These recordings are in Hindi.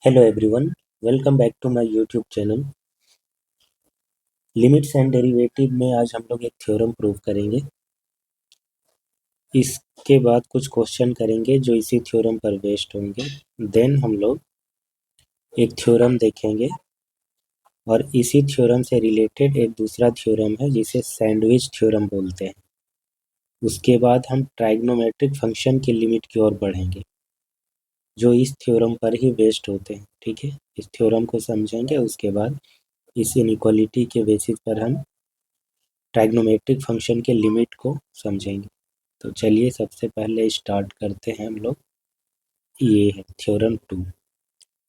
Hello everyone, welcome back to my YouTube channel। Limits and derivative में आज हम लोग एक थ्योरम प्रूव करेंगे। इसके बाद कुछ क्वेश्चन करेंगे जो इसी थ्योरम पर बेस्ड होंगे। देन हम लोग एक थ्योरम देखेंगे और इसी थ्योरम से रिलेटेड एक दूसरा थ्योरम है जिसे सैंडविच थ्योरम बोलते हैं। उसके बाद हम ट्राइग्नोमेट्रिक फंक्शन की लिमिट की ओर बढ़ेंगे जो इस थ्योरम पर ही बेस्ड होते हैं। ठीक है, इस थ्योरम को समझेंगे, उसके बाद इस इनइक्वालिटी के बेसिस पर हम ट्राइग्नोमेट्रिक फंक्शन के लिमिट को समझेंगे। तो चलिए सबसे पहले स्टार्ट करते हैं हम लोग। ये है theorem 2।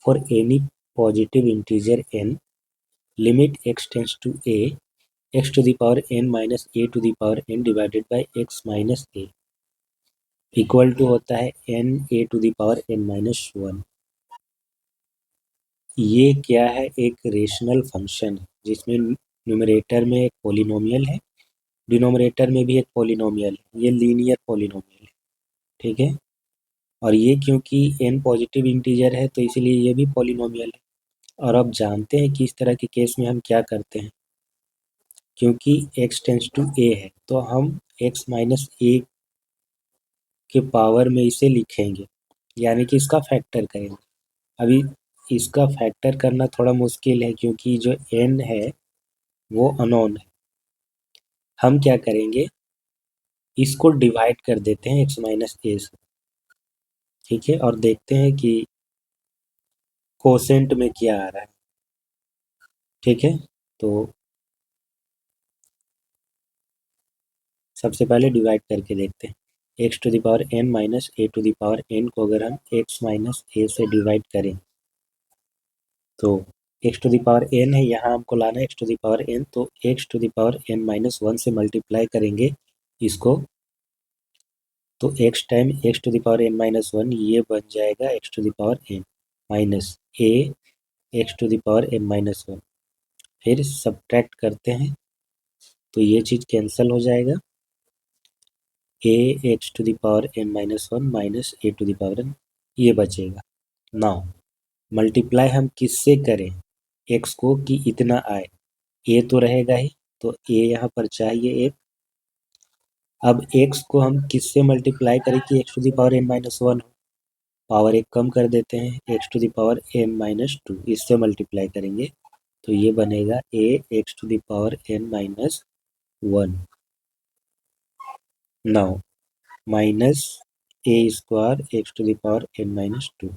For any positive integer n, limit x tends to a, x to the power n minus a to the power n divided by x minus a equal to होता है n a to the power n minus 1। ये क्या है? एक रेशनल फंक्शन है जिसमें न्यूमरेटर में एक पॉलिनोमियल है, डिनोमिनेटर में भी एक पॉलिनोमियल है। ये लीनियर पॉलिनोमियल है। ठीक है, और ये क्योंकि n पॉजिटिव इंटीजर है तो इसीलिए ये भी पॉलिनोमियल है। और अब जानते हैं कि इस तरह के केस में हम क्या करते हैं। क्योंकि x टेंड्स टू a है तो हम x माइनस a के पावर में इसे लिखेंगे, यानी कि इसका फैक्टर करेंगे। अभी इसका फैक्टर करना थोड़ा मुश्किल है क्योंकि जो n है वो अननोन है। हम क्या करेंगे, इसको डिवाइड कर देते हैं x माइनस a से। ठीक है, और देखते हैं कि कोसेंट में क्या आ रहा है। ठीक है, तो सबसे पहले डिवाइड करके देखते हैं। x to the power n minus a to the power n को अगर हम x माइनस a से डिवाइड करें तो x to the power n है, यहाँ हमको लाना है x to the power n, तो x to the power n minus 1 से मल्टीप्लाई करेंगे इसको, तो x time x to the power n minus 1 ये बन जाएगा x to the power n minus a x to the power n minus 1। फिर सब्ट्रैक्ट करते हैं तो ये चीज़ कैंसिल हो जाएगा, a x to the power n minus 1 minus a to the power n ये बचेगा। नाउ मल्टीप्लाई हम किससे करें x को कि इतना आए, a तो रहेगा ही, तो a यहाँ पर चाहिए एक। अब x को हम किससे मल्टीप्लाई करें कि x to the power n minus 1 हो, पावर एक कम कर देते हैं, x to the power n minus 2 इससे मल्टीप्लाई करेंगे तो ये बनेगा a x to the power n minus 1। Now minus a square x to the power n minus 2,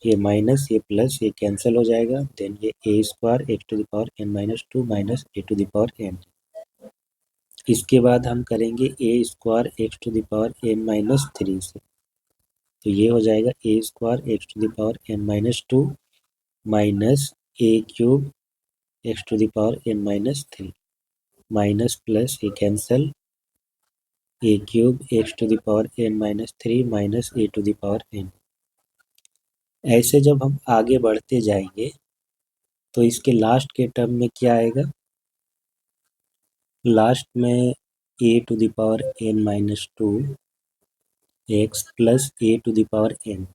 ये माइनस ये प्लस ये कैंसिल हो जाएगा। देन ये a square x to the power n minus 2 minus a to the power n। इसके बाद हम करेंगे a square x to the power n minus 3 से, तो ये हो जाएगा a square x to the power n minus 2 minus a cube x to the power n minus 3 minus plus ये cancel, a cube x to the power n minus 3 minus a to the power n। ऐसे जब हम आगे बढ़ते जाएंगे तो इसके लास्ट के टर्म में क्या आएगा, लास्ट में a to the power n minus 2 x plus a to the power n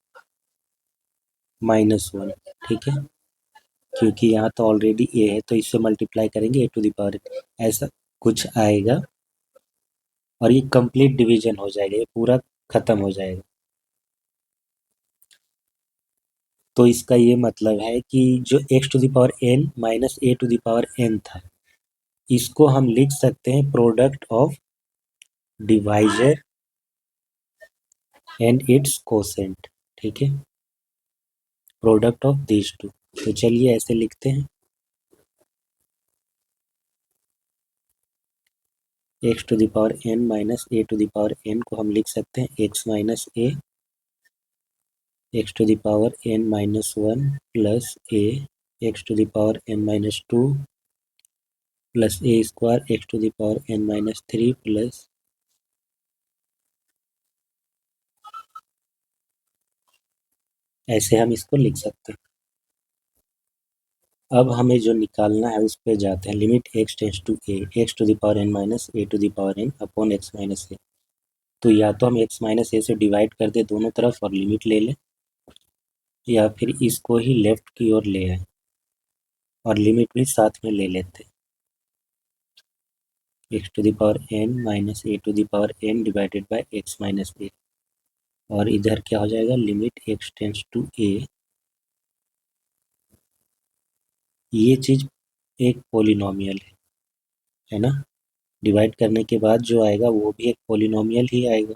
minus 1। ठीक है, क्योंकि यहाँ तो ऑलरेडी a है तो इससे मल्टीप्लाई करेंगे a to the power n, ऐसा कुछ आएगा और ये कंप्लीट डिवीजन हो जाएगा, ये पूरा खत्म हो जाएगा। तो इसका ये मतलब है कि जो x to the power n minus a to the power n था, इसको हम लिख सकते हैं product of divisor and its quotient. ठीक है, प्रोडक्ट ऑफ दीज टू। तो चलिए ऐसे लिखते हैं, x to the power n minus a to the power n को हम लिख सकते हैं x minus a x to the power n minus 1 plus a x to the power n minus 2 plus a square x to the power n minus 3 plus ऐसे हम इसको लिख सकते हैं। अब हमें जो निकालना है उस पर जाते हैं। Limit x tends to a x to the power n minus a to the power n upon x minus a। तो या तो हम x माइनस a से डिवाइड कर दे दोनों तरफ और लिमिट ले लें, या फिर इसको ही लेफ्ट की ओर ले आए और लिमिट भी साथ में ले लेते, X to the power N minus A to the power N divided by x minus A, और इधर क्या हो जाएगा, limit X tends to A. ये चीज एक पोलिनोमियल है ना, डिवाइड करने के बाद जो आएगा वो भी एक पोलिनोमियल ही आएगा।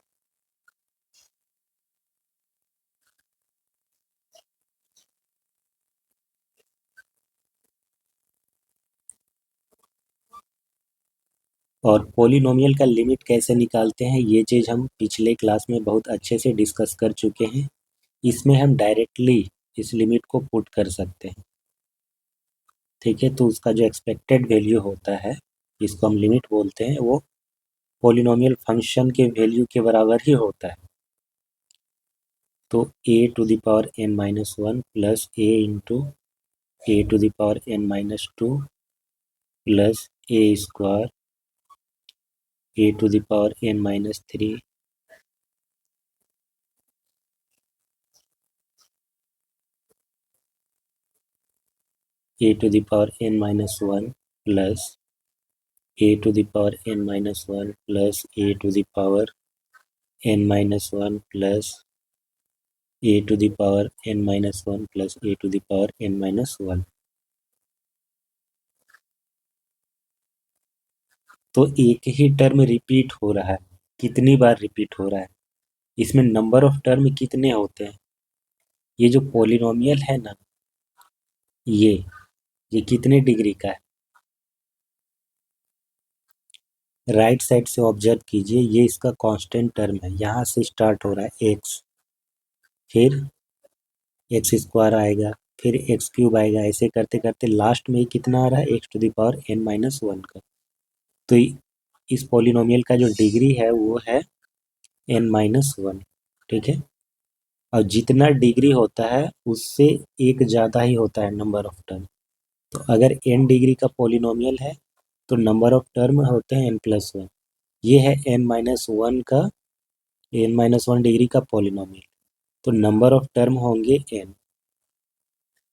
और पोलिनोमियल का लिमिट कैसे निकालते हैं ये चीज़ हम पिछले क्लास में बहुत अच्छे से डिस्कस कर चुके हैं। इसमें हम डायरेक्टली इस लिमिट को पुट कर सकते हैं, ठीक है। तो उसका जो एक्सपेक्टेड वैल्यू होता है, जिसको हम लिमिट बोलते हैं, वो पोलिनोमियल फंक्शन के वैल्यू के बराबर ही होता है। तो A to the power N minus one plus A into A to the power N minus two plus A square A to the power N minus three A to the power N minus one plus A to the power N minus one plus A to the power N minus one plus A to the power N minus one plus A to the power N minus one. तो एक ही टर्म रिपीट हो रहा है, कितनी बार रिपीट हो रहा है, इसमें नंबर ऑफ टर्म कितने होते हैं। ये जो पोलिनोमियल है ना, ये कितने डिग्री का है, राइट साइड से ऑब्जर्व कीजिए, ये इसका कांस्टेंट टर्म है, यहाँ से स्टार्ट हो रहा है एक्स, फिर एक्स स्क्वायर आएगा, फिर एक्स क्यूब आएगा, ऐसे करते करते लास्ट में कितना आ रहा है, X to the power N minus one का। तो इस पोलिनोमियल का जो डिग्री है वो है एन माइनस वन, ठीक है। और जितना डिग्री होता है उससे एक ज़्यादा ही होता है नंबर ऑफ टर्म। तो अगर एन डिग्री का पोलिनोमियल है तो नंबर ऑफ टर्म होते हैं एन प्लस वन। ये है एन माइनस वन का, एन माइनस वन डिग्री का पोलिनोमियल, तो नंबर ऑफ टर्म होंगे एन,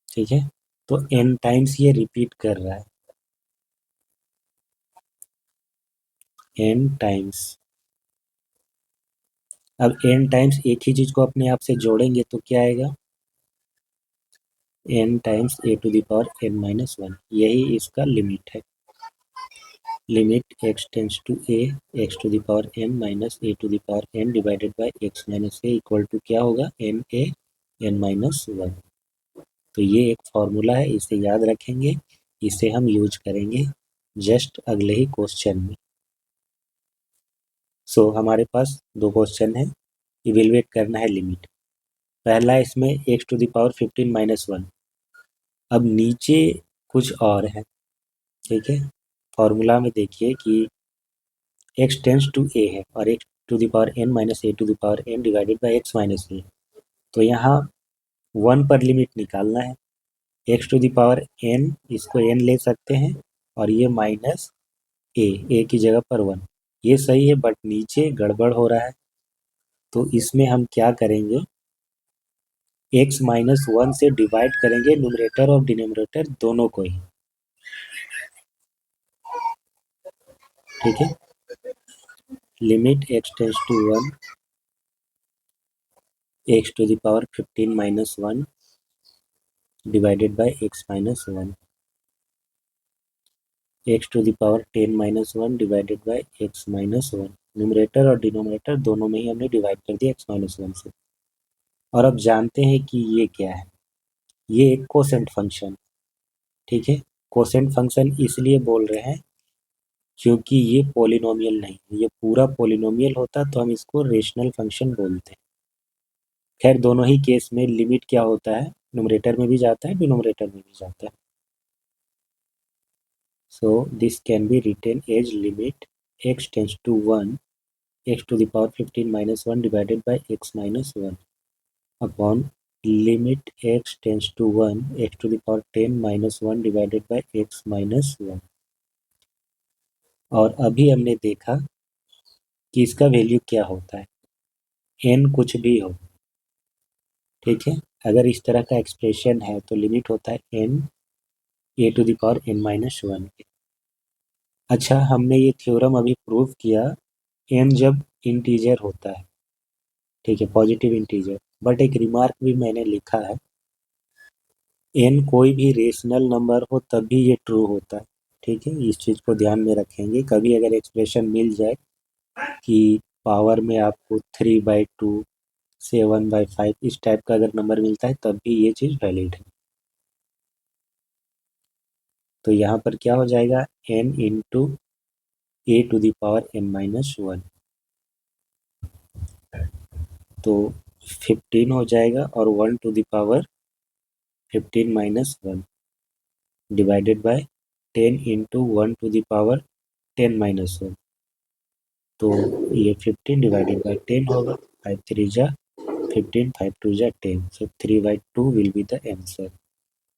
ठीक है। तो एन टाइम्स ये रिपीट कर रहा है, एन टाइम्स। अब एन टाइम्स एक ही चीज को अपने आप से जोड़ेंगे तो क्या आएगा, N times A to the power N minus one, यही इसका लिमिट है। Limit X tends to A X to the power N minus A to the power N divided by x minus A equal to क्या होगा, N A N minus one. तो ये एक फॉर्मूला है, इसे याद रखेंगे, इसे हम यूज करेंगे जस्ट अगले ही क्वेश्चन में। सो हमारे पास दो क्वेश्चन है, इवेलुएट करना है लिमिट। पहला इसमें X to the power 15 minus one. अब नीचे कुछ और है, ठीक है। फॉर्मूला में देखिए कि एक्स टेंस टू ए है और X to the power N minus A to the power N divided by X minus A. तो यहाँ वन पर लिमिट निकालना है, X to the power N, इसको एन ले सकते हैं, और ये माइनस ए की जगह पर वन। ये सही है बट नीचे गड़बड़ हो रहा है, तो इसमें हम क्या करेंगे, एक्स माइनस वन से डिवाइड करेंगे न्यूमरेटर और डिनोमिनेटर दोनों को ही, ठीक है। Limit x tends to one x to the power 15 minus one divided by x minus one, x to the power 10 minus one divided by x minus one. Numerator और डिनोमिनेटर दोनों में ही हमने डिवाइड कर दिया एक्स माइनस वन से। और अब जानते हैं कि ये क्या है, ये एक कोसेंट फंक्शन, ठीक है। कोसेंट फंक्शन इसलिए बोल रहे हैं क्योंकि ये पोलिनोमियल नहीं, ये पूरा पोलिनोमियल होता तो हम इसको रेशनल फंक्शन बोलते हैं। खैर दोनों ही केस में लिमिट क्या होता है, न्यूमरेटर में भी जाता है डिनोमिनेटर में भी जाता है। So this can be written as limit x tends to one x to the power 15 minus 1 divided by x minus 1 upon limit x tends to 1 x to the power 10 minus 1 divided by x minus 1। और अभी हमने देखा कि इसका वैल्यू क्या होता है, n कुछ भी हो, ठीक है। अगर इस तरह का एक्सप्रेशन है तो लिमिट होता है n a⁻n-1। अच्छा, हमने ये थ्योरम अभी प्रूव किया n जब इंटीजर होता है, ठीक है, पॉजिटिव इंटीजर। बट एक रिमार्क भी मैंने लिखा है, n कोई भी रेशनल नंबर हो तब भी ये ट्रू होता है, ठीक है। इस चीज़ को ध्यान में रखेंगे। कभी अगर एक्सप्रेशन मिल जाए कि पावर में आपको 3/2, 7/5 इस टाइप का अगर नंबर मिलता है तब भी ये चीज़ वैलिड है। तो यहाँ पर क्या हो जाएगा, n इंटू a⁻n-1, तो 15 हो जाएगा, और 1⁻15 डिवाइडेड बाय 10 इंटू 1⁻10-1, तो ये 15 डिवाइडेड बाय 10 होगा। 5 3 जा 15, 5 2 जा 10, सो 3/2 will be the answer.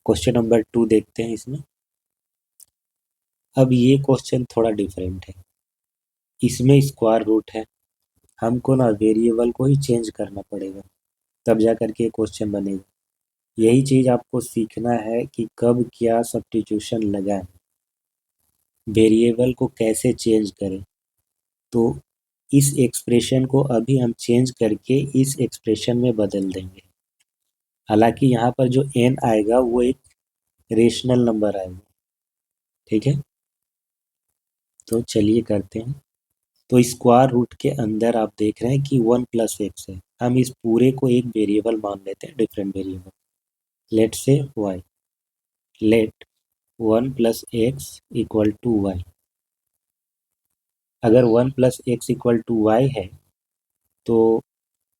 Question number 2 देखते हैं इसमें। अब ये क्वेश्चन थोड़ा डिफरेंट है, इसमें स्क्वायर रूट है, हमको ना वेरिएबल को ही चेंज करना पड़ेगा, तब जा करके क्वेश्चन बनेगा। यही चीज़ आपको सीखना है कि कब क्या सब्स्टिट्यूशन लगाएं, वेरिएबल को कैसे चेंज करें। तो इस एक्सप्रेशन को अभी हम चेंज करके इस एक्सप्रेशन में बदल देंगे। हालांकि यहाँ पर जो n आएगा वो एक रेशनल नंबर आएगा, ठीक है। तो चलिए करते हैं। तो स्क्वायर रूट के अंदर आप देख रहे हैं कि 1+x है, हम इस पूरे को एक वेरिएबल मान लेते हैं, डिफरेंट वेरिएबल, लेट से y, let 1+x equal to y। अगर 1+x इक्वल टू y है तो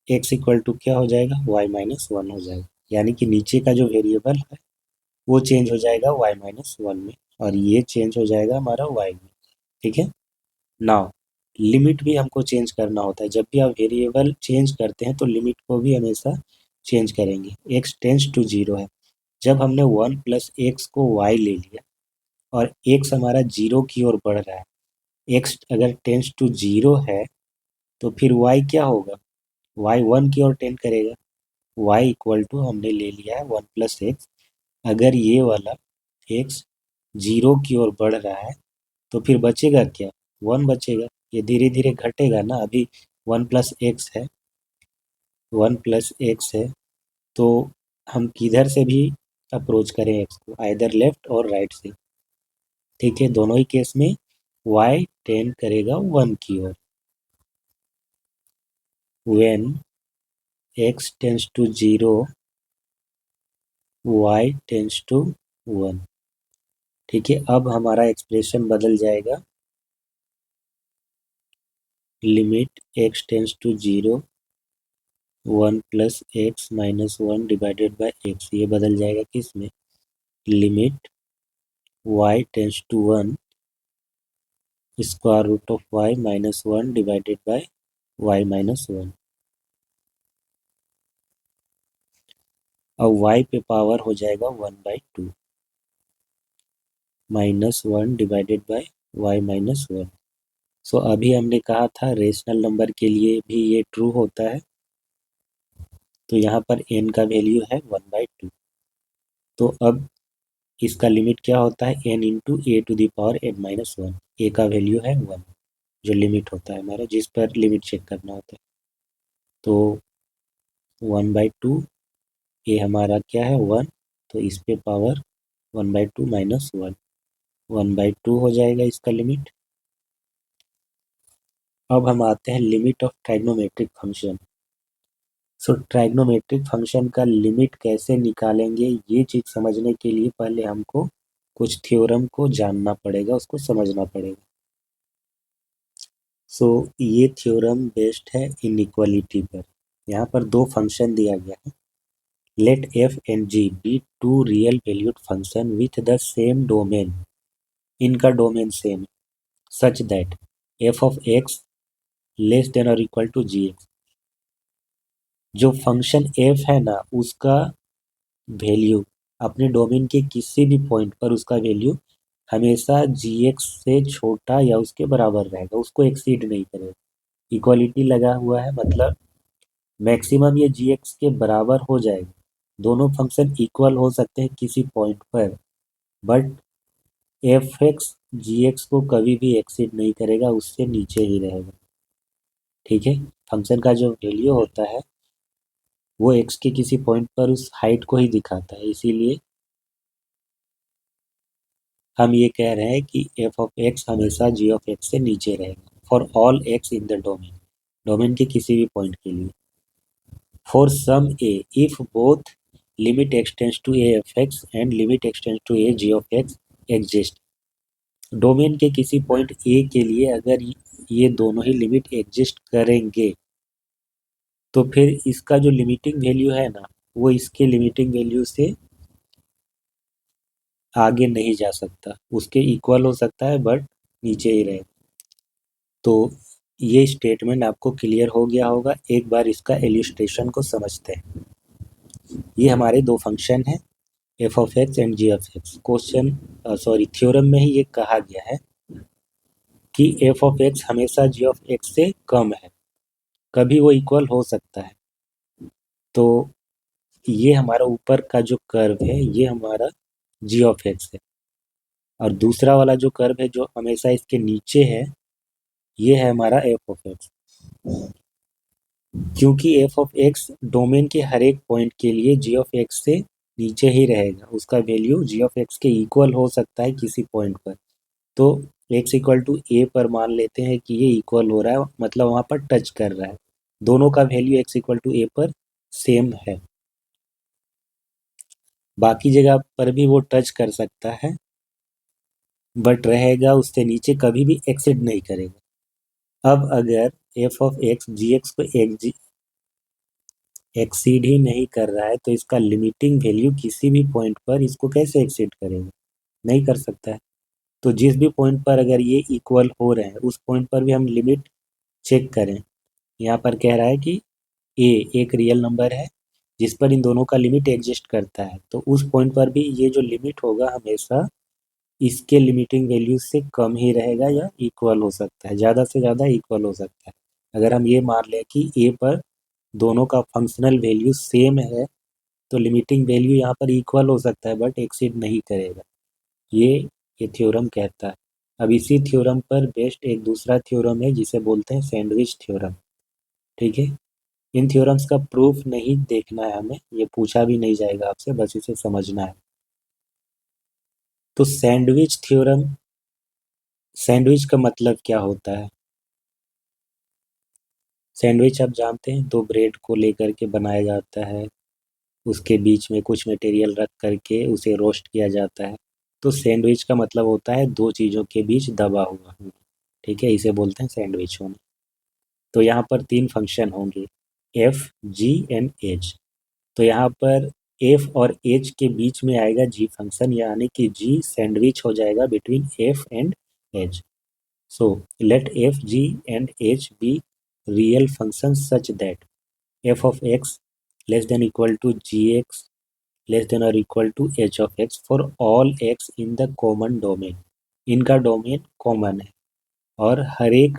x इक्वल टू क्या हो जाएगा, y-1 हो जाएगा, यानी कि नीचे का जो वेरिएबल है वो चेंज हो जाएगा y-1 में, और ये चेंज हो जाएगा हमारा y में, ठीक है। नाउ लिमिट भी हमको चेंज करना होता है, जब भी आप वेरिएबल चेंज करते हैं तो लिमिट को भी हमेशा चेंज करेंगे। x टेंस टू 0 है, जब हमने 1+x को y ले लिया और x हमारा 0 की ओर बढ़ रहा है, x अगर टेंस टू 0 है तो फिर y क्या होगा, y 1 की ओर टेंड करेगा। y इक्वल टू हमने ले लिया है 1+x, अगर ये वाला x 0 की ओर बढ़ रहा है तो फिर बचेगा क्या, 1 बचेगा। ये धीरे धीरे घटेगा ना, अभी 1+x है, 1+x है, तो हम किधर से भी अप्रोच करें x को, आइदर लेफ्ट और राइट से, ठीक है। दोनों ही केस में y टेंड करेगा 1 की ओर। when x tends to 0 y tends to 1, ठीक है। अब हमारा एक्सप्रेशन बदल जाएगा, limit x tends to 0 1+x-1 divided by x, ये बदल जाएगा किस में, limit y tends to 1 square root of y-1 divided by y-1। अब y पे पावर हो जाएगा 1/2 -1 डिवाइडेड बाय y-1। सो अभी हमने कहा था रेशनल नंबर के लिए भी ये ट्रू होता है, तो यहाँ पर n का वैल्यू है 1/2। तो अब इसका लिमिट क्या होता है, n इंटू a⁻n-1, a का वैल्यू है 1, जो लिमिट होता है हमारा, जिस पर लिमिट चेक करना होता है। तो 1/2, ये हमारा क्या है 1, तो इस पे पावर 1/2 -1, 1/2 हो जाएगा इसका लिमिट। अब हम आते हैं limit of trigonometric function. So trigonometric function का लिमिट कैसे निकालेंगे, ये चीज़ समझने के लिए पहले हमको कुछ थ्योरम को जानना पड़ेगा, उसको समझना पड़ेगा। सो ये थ्योरम बेस्ड है इनइक्वालिटी पर। यहाँ पर दो फंक्शन दिया गया है, let f and g be two real valued function with the same domain, इनका domain same, such that f of x less than और इक्वल टू जी एक्स। जो फंक्शन f है ना, उसका वैल्यू अपने डोमेन के किसी भी पॉइंट पर उसका वैल्यू हमेशा जी एक्स से छोटा या उसके बराबर रहेगा, उसको एक्सीड नहीं करेगा। इक्वालिटी लगा हुआ है, मतलब मैक्सिमम ये जी एक्स के बराबर हो जाएगा, दोनों फंक्शन इक्वल हो सकते हैं किसी पॉइंट पर, but f x g x को कभी भी एक्सीड नहीं करेगा, उससे नीचे ही रहेगा। ठीक है, फंक्शन का जो वैल्यू होता है वो एक्स के किसी पॉइंट पर उस हाइट को ही दिखाता है, इसीलिए हम ये कह रहे हैं कि एफ ऑफ एक्स हमेशा जी ऑफ एक्स से नीचे रहेगा for all x in the domain, domain के किसी भी पॉइंट के लिए। For some a if both limit x tends to a f x and limit x tends to a g of x exist, domain के किसी पॉइंट ए के लिए अगर ये दोनों ही लिमिट एग्जिस्ट करेंगे तो फिर इसका जो लिमिटिंग वैल्यू है ना, वो इसके लिमिटिंग वैल्यू से आगे नहीं जा सकता, उसके इक्वल हो सकता है बट नीचे ही रहेगा। तो ये स्टेटमेंट आपको क्लियर हो गया होगा, एक बार इसका इल्यूस्ट्रेशन को समझते हैं। ये हमारे दो फंक्शन हैं f of x and g of x. Theorem में ही ये कहा गया है कि एफ ऑफ एक्स हमेशा जी ऑफ एक्स से कम है, कभी वो इक्वल हो सकता है। तो ये हमारा ऊपर का जो कर्व है ये हमारा जी ऑफ एक्स है, और दूसरा वाला जो कर्व है जो हमेशा इसके नीचे है ये है हमारा एफ ऑफ एक्स। क्योंकि एफ ऑफ एक्स डोमेन के हर एक पॉइंट के लिए जी ऑफ एक्स से नीचे ही रहेगा, उसका वैल्यू जी ऑफ एक्स के इक्वल हो सकता है किसी पॉइंट पर। तो एक्स इक्वल टू ए पर मान लेते हैं कि ये इक्वल हो रहा है, मतलब वहाँ पर टच कर रहा है, दोनों का value x equal to a पर सेम है। बाकी जगह पर भी वो टच कर सकता है बट रहेगा उससे नीचे, कभी भी एक्सीड नहीं करेगा। अब अगर f of x g x को एक्सीड ही नहीं कर रहा है तो इसका लिमिटिंग वैल्यू किसी भी पॉइंट पर इसको कैसे एक्सीड करेगा, नहीं कर सकता है। तो जिस भी पॉइंट पर अगर ये इक्वल हो रहे हैं उस पॉइंट पर भी हम लिमिट चेक करें। यहाँ पर कह रहा है कि ए एक रियल नंबर है जिस पर इन दोनों का लिमिट एग्जिस्ट करता है, तो उस पॉइंट पर भी ये जो लिमिट होगा हमेशा इसके लिमिटिंग वैल्यू से कम ही रहेगा या इक्वल हो सकता है, ज़्यादा से ज़्यादा इक्वल हो सकता है। अगर हम ये मान लें कि ए पर दोनों का फंक्शनल वैल्यू सेम है तो लिमिटिंग वैल्यू यहाँ पर इक्वल हो सकता है बट एक्सीड नहीं करेगा, ये थ्योरम कहता है। अब इसी थ्योरम पर बेस्ड एक दूसरा थ्योरम है जिसे बोलते हैं सैंडविच थ्योरम। ठीक है, इन थ्योरम्स का प्रूफ नहीं देखना है हमें, ये पूछा भी नहीं जाएगा आपसे, बस इसे समझना है। तो सैंडविच थ्योरम, सैंडविच का मतलब क्या होता है? सैंडविच आप जानते हैं, दो ब्रेड को लेकर के बनाया जाता है, उसके बीच में कुछ मटेरियल रख करके उसे रोस्ट किया जाता है। तो सैंडविच का मतलब होता है दो चीज़ों के बीच दबा हुआ होना। ठीक है, इसे बोलते हैं सैंडविच होना। तो यहाँ पर तीन फंक्शन होंगे एफ जी एंड एच। तो यहाँ पर एफ और एच के बीच में आएगा जी फंक्शन, यानी कि जी सैंडविच हो जाएगा between F and H. So let F G and H be real function such that F of X less than equal to G X less than और equal to H of X for all x in the common domain. इनका डोमेन कॉमन है और हर एक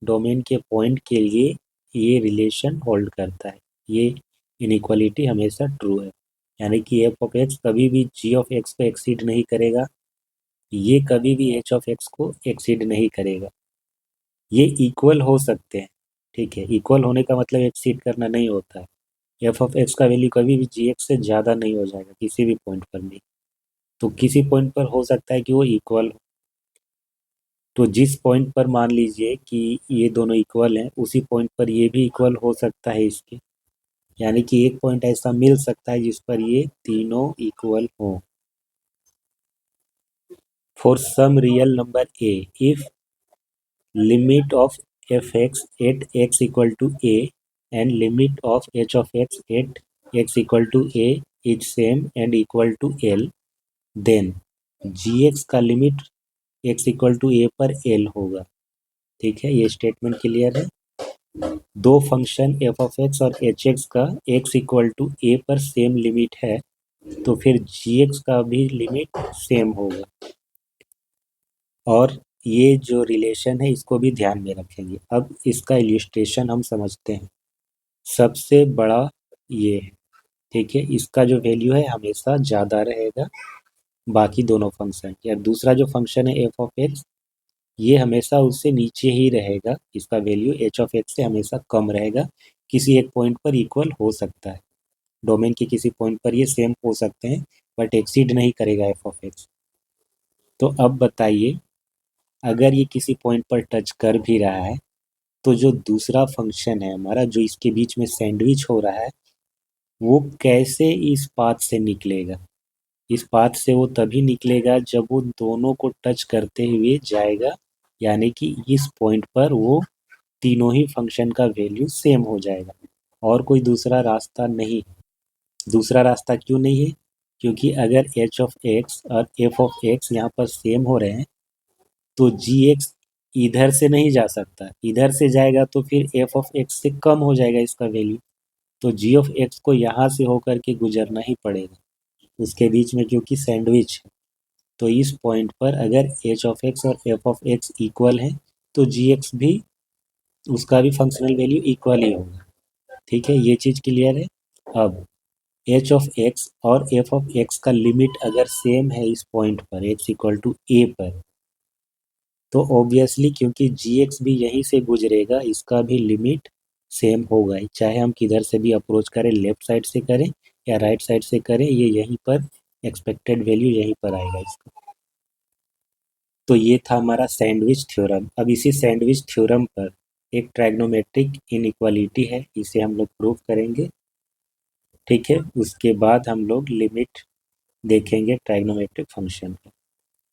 डोमेन के पॉइंट के लिए ये रिलेशन होल्ड करता है, ये इनइक्वालिटी हमेशा ट्रू है। यानी कि एफ ऑफ एक्स कभी भी जी ऑफ एक्स को एक्सीड नहीं करेगा, ये कभी भी एच ऑफ एक्स को एक्सीड नहीं करेगा। ये इक्वल हो सकते हैं, ठीक है, इक्वल होने का मतलब एक्सीड करना नहीं होता है। एफ ऑफ एक्स का वैल्यू कभी भी जी एक्स से ज़्यादा नहीं हो जाएगा किसी भी पॉइंट पर नहीं। तो किसी पॉइंट पर हो सकता है कि वो इक्वल हो, तो जिस पॉइंट पर मान लीजिए कि ये दोनों इक्वल हैं उसी पॉइंट पर ये भी इक्वल हो सकता है इसके, यानी कि एक पॉइंट ऐसा मिल सकता है जिस पर ये तीनों इक्वल हो। For some real number a if limit of f x at x equal to a and limit of h of x at x equal to a is same and equal to l, then g x का limit x equal to a पर एल होगा। ठीक है, ये स्टेटमेंट क्लियर है। दो फंक्शन एफ ऑफ एक्स और एच एक्स का एक्स इक्वल टू ए पर सेम लिमिट है तो फिर जी एक्स का भी लिमिट सेम होगा, और ये जो रिलेशन है इसको भी ध्यान में रखेंगे। अब इसका इल्यूस्ट्रेशन हम समझते हैं। सबसे बड़ा ये है, ठीक है, इसका जो वैल्यू है हमेशा ज़्यादा रहेगा बाकी दोनों फंक्शन। या दूसरा जो फंक्शन है एफ ऑफ एक्स, ये हमेशा उससे नीचे ही रहेगा, इसका वैल्यू एच ऑफ एक्स से हमेशा कम रहेगा। किसी एक पॉइंट पर इक्वल हो सकता है, डोमेन के किसी पॉइंट पर ये सेम हो सकते हैं, बट एक्सीड नहीं करेगा एफ ऑफ एक्स। तो अब बताइए, अगर ये किसी पॉइंट पर टच कर भी रहा है, तो जो दूसरा फंक्शन है हमारा, जो इसके बीच में सैंडविच हो रहा है, वो कैसे इस पाथ से निकलेगा? इस पाथ से वो तभी निकलेगा जब वो दोनों को टच करते हुए जाएगा, यानी कि इस पॉइंट पर वो तीनों ही फंक्शन का वैल्यू सेम हो जाएगा, और कोई दूसरा रास्ता नहीं। दूसरा रास्ता क्यों नहीं है? क्योंकि अगर एच ऑफ एक्स और एफ ऑफ एक्स यहाँ पर सेम हो रहे हैं, तो जी एक्स इधर से नहीं जा सकता, इधर से जाएगा तो फिर एफ ऑफ एक्स से कम हो जाएगा इसका वैल्यू। तो जी ऑफ एक्स को यहाँ से होकर के गुजरना ही पड़ेगा उसके बीच में, क्योंकि सैंडविच है। तो इस पॉइंट पर अगर एच ऑफ एक्स और एफ ऑफ एक्स इक्वल है, तो जी एक्स भी, उसका भी फंक्शनल वैल्यू इक्वल ही होगा। ठीक है, ये चीज़ क्लियर है। अब एच ऑफ एक्स और एफ ऑफ एक्स का लिमिट अगर सेम है इस पॉइंट पर एक्स इक्वल टू ए पर, तो ऑब्वियसली क्योंकि जी एक्स भी यहीं से गुजरेगा, इसका भी लिमिट सेम होगा ही। चाहे हम किधर से भी अप्रोच करें, लेफ्ट साइड से करें या राइट साइड से करें, ये यहीं पर एक्सपेक्टेड वैल्यू यहीं पर आएगा इसका। तो ये था हमारा सैंडविच थ्योरम। अब इसी सैंडविच थ्योरम पर एक ट्राइग्नोमेट्रिक इनइक्वालिटी है, इसे हम लोग प्रूव करेंगे। ठीक है, उसके बाद हम लोग लिमिट देखेंगे ट्राइग्नोमेट्रिक फंक्शन का।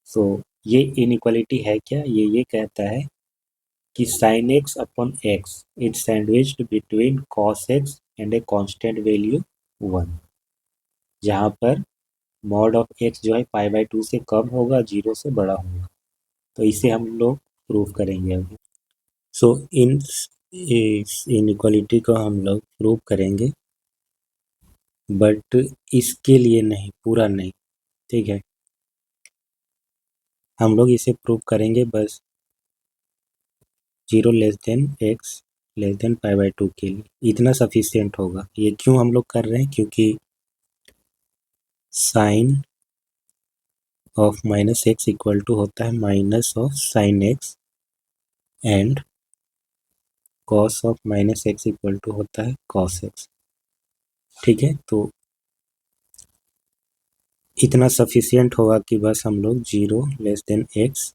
सो ये इनइक्वालिटी है क्या? ये कहता है कि sin x upon x is sandwiched between cos x and a constant value 1, जहाँ पर मॉड ऑफ x जो है पाई बाई 2 से कम होगा, 0 से बड़ा होगा। तो इसे हम लोग प्रूव करेंगे अभी। सो इन इस इनइक्वालिटी को हम लोग प्रूव करेंगे, बट इसके लिए नहीं, पूरा नहीं। ठीक है, हम लोग इसे प्रूव करेंगे बस 0 less than x less than pi by 2 के लिए, इतना सफिशियंट होगा। ये क्यों हम लोग कर रहे हैं? क्योंकि sine of minus x equal to होता है minus of sine x, and cos of minus x equal to होता है कॉस एक्स। ठीक है, तो इतना सफिशियंट होगा कि बस हम लोग 0 less then x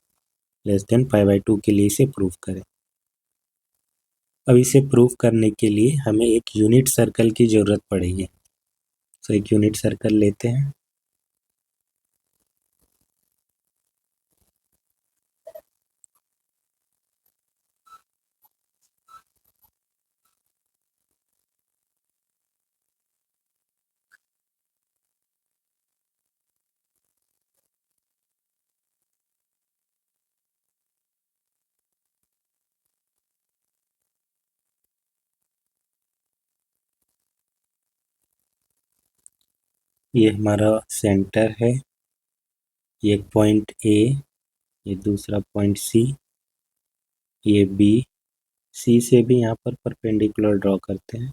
less than pi by 2 के लिए इसे प्रूव करें। अब इसे प्रूव करने के लिए हमें एक यूनिट सर्कल की ज़रूरत पड़ेगी। तो एक यूनिट सर्कल लेते हैं। ये हमारा सेंटर है, ये पॉइंट ए, ये दूसरा पॉइंट सी, ये बी। सी से भी यहाँ पर परपेंडिकुलर ड्रॉ करते हैं।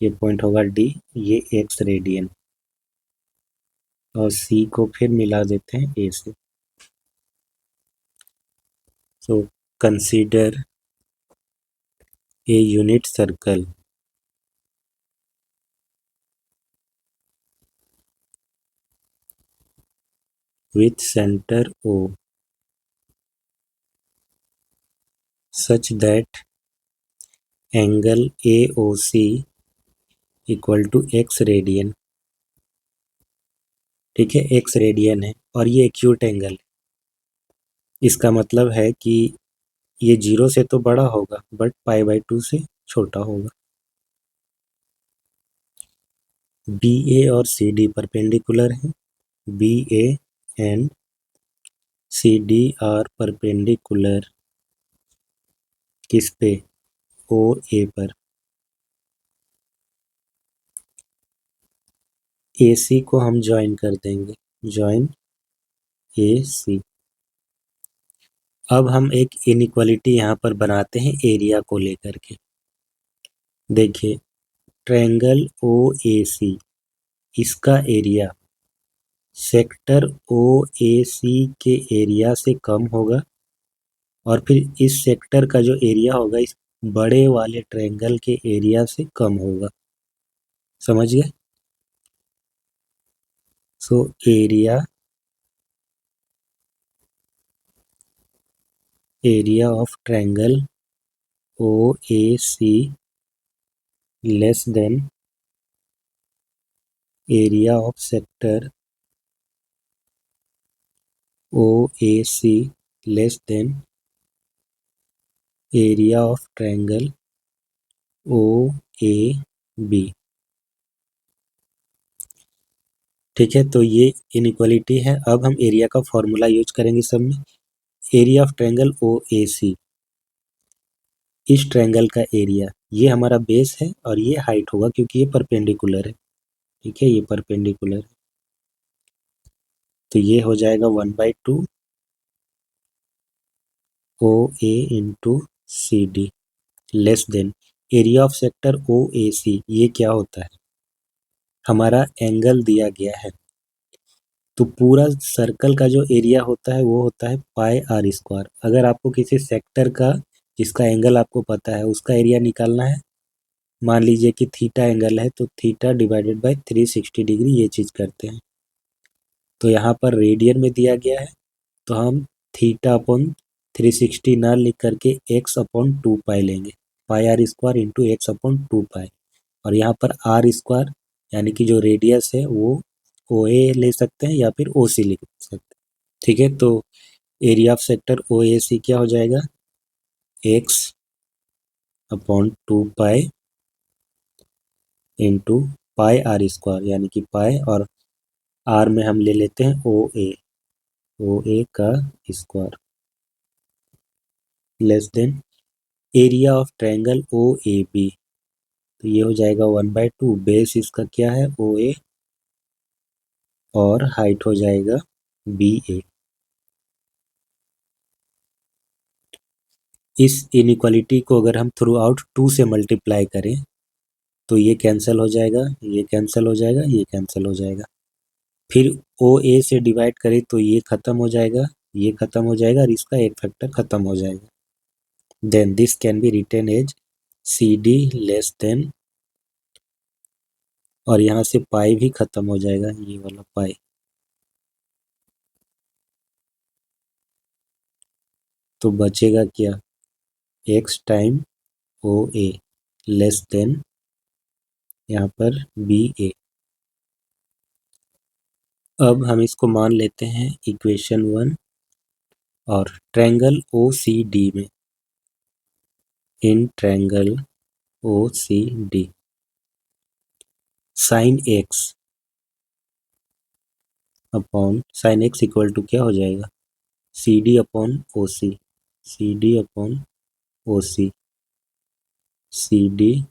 ये पॉइंट होगा डी, ये एक्स रेडियन, और सी को फिर मिला देते हैं ए से। So consider a unit circle with center O such that angle AOC equal to x radian. ठीक है, एक्स रेडियन है और ये एक्यूट एंगल है। इसका मतलब है कि ये 0 से तो बड़ा होगा, बट पाई बाई 2 से छोटा होगा। बी ए और सी डी परपेंडिकुलर है, B A and C D are perpendicular किस पे? ओ ए पर। ए सी को हम ज्वाइन कर देंगे, ज्वाइन ए सी। अब हम एक इनइक्वालिटी यहाँ पर बनाते हैं एरिया को लेकर के। देखिए, ट्रायंगल ओ ए सी, इसका एरिया सेक्टर ओ ए सी के एरिया से कम होगा, और फिर इस सेक्टर का जो एरिया होगा इस बड़े वाले ट्रायंगल के एरिया से कम होगा। समझ गए? So area of triangle O A C less than area of sector O A C less than area of triangle O A B. ठीक है, तो ये इनइक्वालिटी है। अब हम एरिया का फॉर्मूला यूज करेंगे सब में। Area of triangle O A सी, इस ट्रायंगल का एरिया, ये हमारा बेस है और ये हाइट होगा क्योंकि ये परपेंडिकुलर है। ठीक है, ये परपेंडिकुलर है, तो ये हो जाएगा 1/2 O A into C D less than area of sector O A C. ये क्या होता है? हमारा एंगल दिया गया है, तो पूरा सर्कल का जो एरिया होता है वो होता है पाई आर स्क्वायर। अगर आपको किसी सेक्टर का जिसका एंगल आपको पता है उसका एरिया निकालना है, मान लीजिए कि थीटा एंगल है, तो थीटा डिवाइडेड बाय 360 डिग्री ये चीज़ करते हैं। तो यहाँ पर रेडियन में दिया गया है, तो हम थीटा अपॉन 360 ना लिख करके एक्स अपॉन 2 पाई लेंगे, pi are square into X upon 2 pi. और यहाँ पर आर स्क्वायर यानी कि जो रेडियस है वो ओ ए ले सकते हैं या फिर ओ सी लिख सकते हैं। ठीक है, तो area of sector O A C क्या हो जाएगा? X upon 2 pi into pi are square, यानी कि पाई और आर में हम ले लेते हैं ओ ए का square less than area of triangle O A B. तो ये हो जाएगा 1/2, बेस इसका क्या है? ओ ए, और हाइट हो जाएगा बी ए। इस इनइक्वालिटी को अगर हम थ्रू आउट 2 से मल्टीप्लाई करें तो ये कैंसिल हो जाएगा, ये कैंसिल हो जाएगा, ये कैंसिल हो जाएगा। फिर ओ ए से डिवाइड करें तो ये खत्म हो जाएगा, ये खत्म हो जाएगा और इसका एक फैक्टर खत्म हो जाएगा। Then this can be written as C D less than, और यहाँ से पाई भी खत्म हो जाएगा, ये वाला पाई। तो बचेगा क्या? एक्स टाइम ओ ए लेस देन यहाँ पर बी ए। अब हम इसको मान लेते हैं इक्वेशन 1, और ट्रायंगल ओ सी डी में, in triangle O C D sine x upon sine x equal to क्या हो जाएगा? C D upon O C, C D upon O C, C D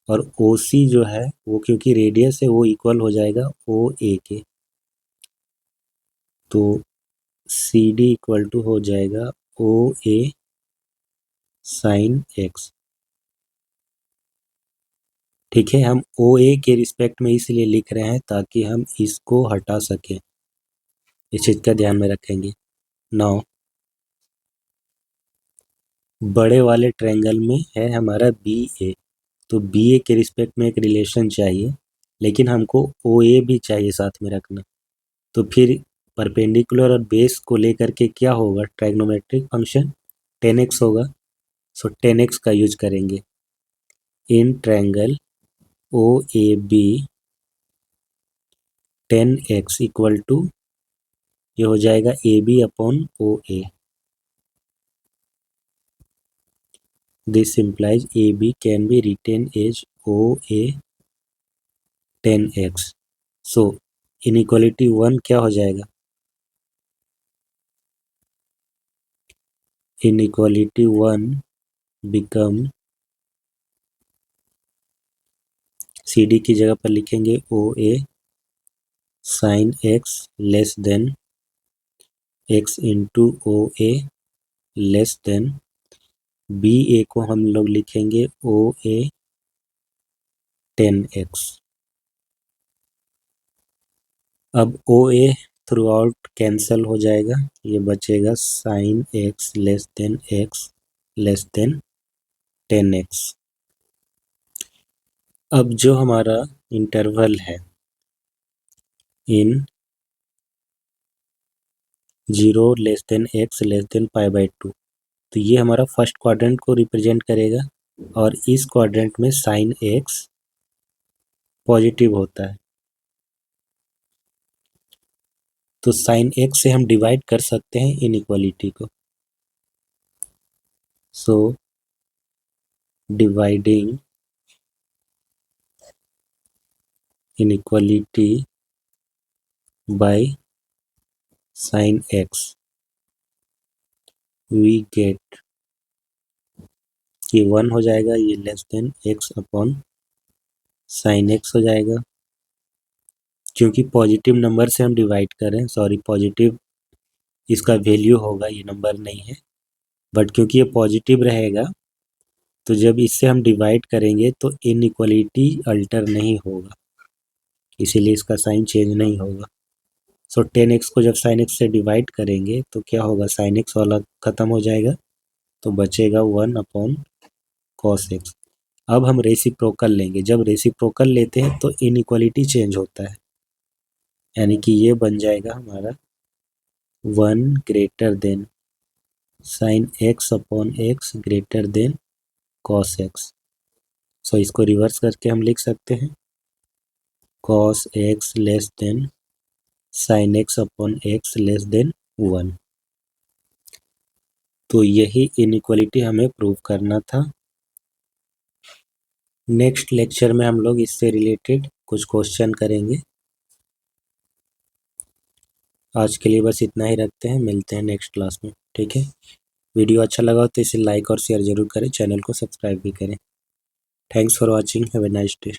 और ओ सी जो है वो क्योंकि रेडियस है वो इक्वल हो जाएगा ओ ए के, तो सी डी इक्वल टू हो जाएगा ओ ए साइन एक्स। ठीक है, हम ओ ए के रिस्पेक्ट में इसलिए लिख रहे हैं ताकि हम इसको हटा सकें, इस चीज़ का ध्यान में रखेंगे। नाउ बड़े वाले ट्रायंगल में है हमारा बी ए, तो बी ए के रिस्पेक्ट में एक रिलेशन चाहिए, लेकिन हमको ओ ए भी चाहिए साथ में रखना। तो फिर परपेंडिकुलर और बेस को लेकर के क्या होगा? ट्राइग्नोमेट्रिक फंक्शन 10x होगा, सो 10x का यूज करेंगे in triangle O A B. 10x equal to ये हो जाएगा A B upon O A. This implies AB can be written as OA 10x. So inequality 1 क्या हो जाएगा? Inequality 1 become CD की जगह पर लिखेंगे OA sin x less than x into OA less than BA को हम लोग लिखेंगे OA 10x। अब ओ ए थ्रू आउट कैंसिल हो जाएगा, ये बचेगा sine x less then 10x। अब जो हमारा इंटरवल है in 0 less than x less than π/2, तो ये हमारा फर्स्ट क्वाड्रेंट को रिप्रेजेंट करेगा और इस क्वाड्रेंट में साइन x पॉजिटिव होता है, तो साइन x से हम डिवाइड कर सकते हैं इनइक्वालिटी को। So dividing inequality by sine x we get, ये 1 हो जाएगा, ये less than x upon sine x हो जाएगा। क्योंकि पॉजिटिव नंबर से हम डिवाइड करें, सॉरी पॉजिटिव इसका वैल्यू होगा, ये नंबर नहीं है, बट क्योंकि ये पॉजिटिव रहेगा तो जब इससे हम डिवाइड करेंगे तो इनइक्वालिटी अल्टर नहीं होगा, इसीलिए इसका साइन चेंज नहीं होगा। सो 10x को जब साइन x से डिवाइड करेंगे तो क्या होगा, साइन x वाला ख़त्म हो जाएगा तो बचेगा 1 अपॉन कॉस x। अब हम रेसिप्रोकल लेंगे, जब रेसिप्रोकल लेते हैं तो इनइक्वालिटी चेंज होता है, यानी कि ये बन जाएगा हमारा 1 greater than sine x upon x greater than cos x। So इसको रिवर्स करके हम लिख सकते हैं cos x less than sine x upon x less than 1। तो यही इनइक्वालिटी हमें प्रूव करना था। नेक्स्ट लेक्चर में हम लोग इससे रिलेटेड कुछ क्वेश्चन करेंगे। आज के लिए बस इतना ही रखते हैं, मिलते हैं नेक्स्ट क्लास में, ठीक है। वीडियो अच्छा लगा हो तो इसे लाइक और शेयर ज़रूर करें, चैनल को सब्सक्राइब भी करें। Thanks for watching, have a nice day.